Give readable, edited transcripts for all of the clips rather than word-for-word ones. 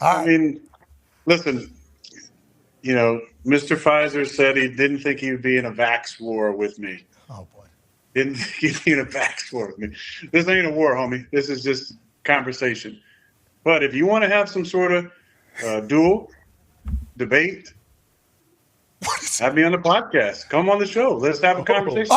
I mean, listen, Mr. Pfizer said he didn't think he would be in a vax war with me. Oh, boy. Didn't think he'd be in a vax war with me. This ain't a war, homie. This is just conversation. But if you want to have some sort of duel, debate, have me on the podcast. Come on the show. Let's have a conversation.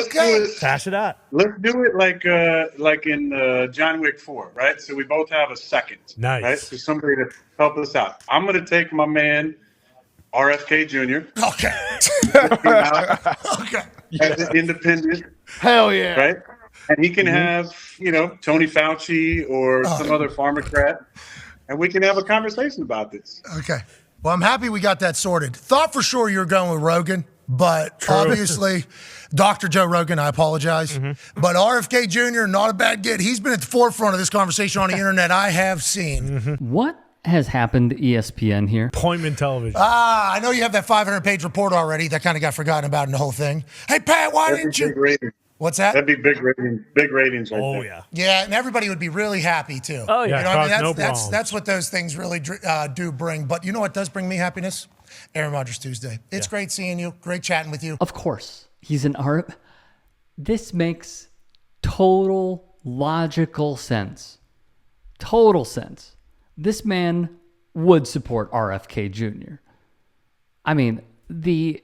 Okay. Pass it out. Let's do it like in John Wick 4, right? So we both have a second. Nice. Right? So somebody to help us out. I'm going to take my man, RFK Jr. Okay. As an independent. Hell yeah. Right? And he can have, Tony Fauci or some other pharmacrat, and we can have a conversation about this. Okay. Well, I'm happy we got that sorted. Thought for sure you were going with Rogan, but obviously, Dr. Joe Rogan, I apologize. But RFK Jr., not a bad get. He's been at the forefront of this conversation on the internet, I have seen. What has happened to ESPN here? Appointment television. I know you have that 500-page report already. That kind of got forgotten about in the whole thing. Hey, Pat, why didn't you? What's that? That'd be big ratings. Right there. Yeah. Yeah, and everybody would be really happy too. Oh yeah, that's what those things really do bring. But you know what does bring me happiness? Aaron Rodgers Tuesday. It's great seeing you. Great chatting with you. Of course, he's an art. This makes total logical sense. Total sense. This man would support RFK Jr. I mean, the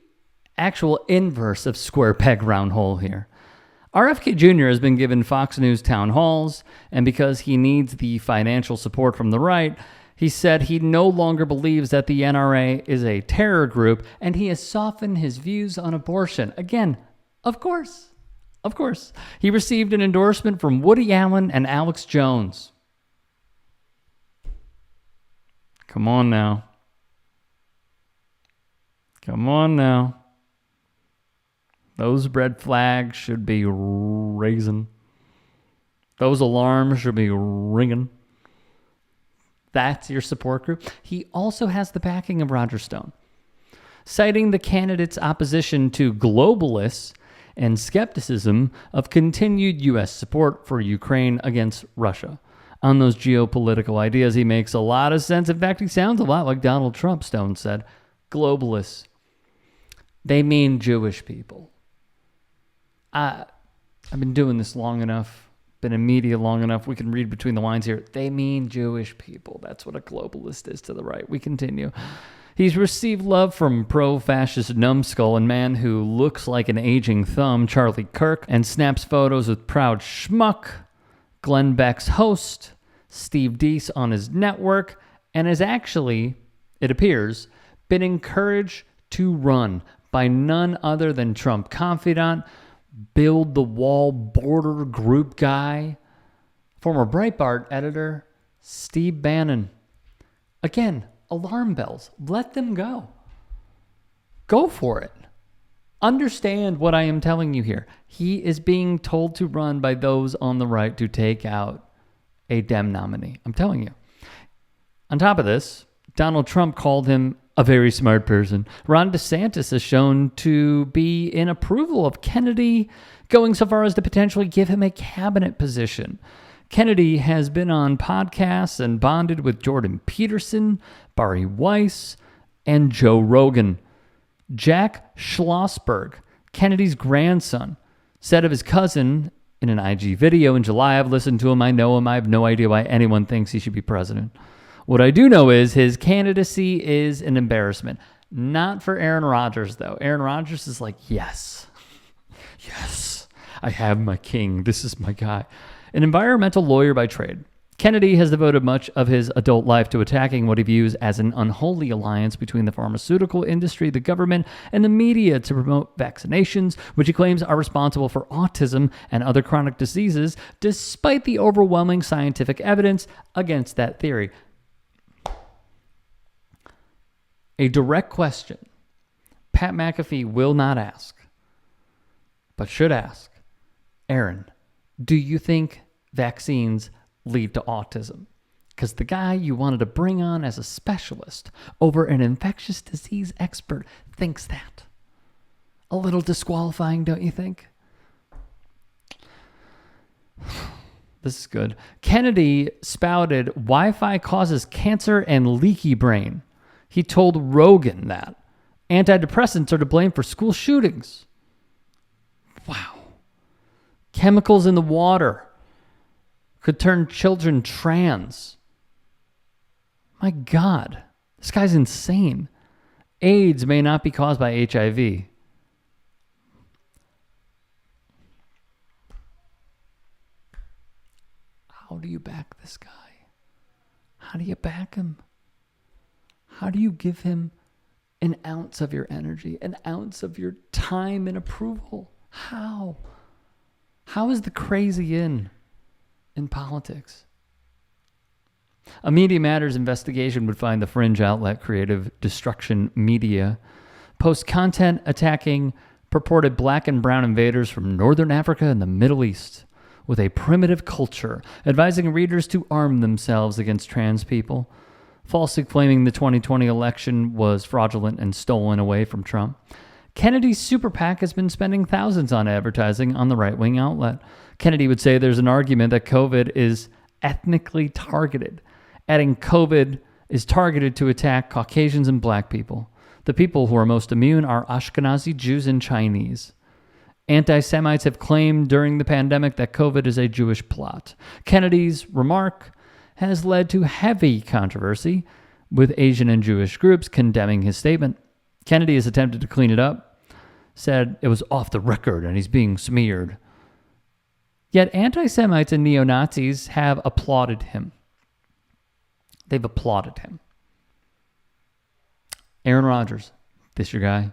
actual inverse of square peg round hole here. RFK Jr. has been given Fox News town halls, and because he needs the financial support from the right, he said he no longer believes that the NRA is a terror group, and he has softened his views on abortion. Again, of course. Of course. He received an endorsement from Woody Allen and Alex Jones. Come on now. Come on now. Those red flags should be raising. Those alarms should be ringing. That's your support group. He also has the backing of Roger Stone. Citing the candidate's opposition to globalists and skepticism of continued U.S. support for Ukraine against Russia. On those geopolitical ideas, he makes a lot of sense. In fact, he sounds a lot like Donald Trump, Stone said. Globalists. They mean Jewish people. I've been doing this long enough, been in media long enough, we can read between the lines here. They mean Jewish people. That's what a globalist is to the right. We continue. He's received love from pro-fascist numbskull and man who looks like an aging thumb, Charlie Kirk, and snaps photos with proud schmuck, Glenn Beck's host, Steve Deese on his network, and has actually, it appears, been encouraged to run by none other than Trump confidant, Build the Wall border group guy, former Breitbart editor, Steve Bannon. Again, alarm bells. Let them go. Go for it. Understand what I am telling you here. He is being told to run by those on the right to take out a Dem nominee. I'm telling you. On top of this, Donald Trump called him a very smart person. Ron DeSantis is shown to be in approval of Kennedy, going so far as to potentially give him a cabinet position. Kennedy has been on podcasts and bonded with Jordan Peterson, Bari Weiss, and Joe Rogan. Jack Schlossberg, Kennedy's grandson, said of his cousin in an IG video in July, I've listened to him, I know him, I have no idea why anyone thinks he should be president. What I do know is his candidacy is an embarrassment. Not for Aaron Rodgers, though. Aaron Rodgers is like, yes, I have my king. This is my guy. An environmental lawyer by trade, Kennedy has devoted much of his adult life to attacking what he views as an unholy alliance between the pharmaceutical industry, the government, and the media to promote vaccinations, which he claims are responsible for autism and other chronic diseases, despite the overwhelming scientific evidence against that theory. A direct question Pat McAfee will not ask, but should ask, Aaron, do you think vaccines lead to autism? Because the guy you wanted to bring on as a specialist over an infectious disease expert thinks that. A little disqualifying, don't you think? This is good. Kennedy spouted Wi-Fi causes cancer and leaky brain. He told Rogan that. Antidepressants are to blame for school shootings. Wow. Chemicals in the water could turn children trans. My God, this guy's insane. AIDS may not be caused by HIV. How do you back this guy? How do you back him? How do you give him an ounce of your energy, an ounce of your time and approval? How? How is the crazy in politics? A Media Matters investigation would find the fringe outlet Creative Destruction Media posts content attacking purported black and brown invaders from Northern Africa and the Middle East with a primitive culture, advising readers to arm themselves against trans people, falsely claiming the 2020 election was fraudulent and stolen away from Trump. Kennedy's super PAC has been spending thousands on advertising on the right-wing outlet. Kennedy would say there's an argument that COVID is ethnically targeted, adding COVID is targeted to attack Caucasians and black people. The people who are most immune are Ashkenazi Jews and Chinese. Anti-Semites have claimed during the pandemic that COVID is a Jewish plot. Kennedy's remark has led to heavy controversy, with Asian and Jewish groups condemning his statement. Kennedy has attempted to clean it up, said it was off the record and he's being smeared. Yet anti-Semites and neo-Nazis have applauded him. They've applauded him. Aaron Rodgers, this your guy?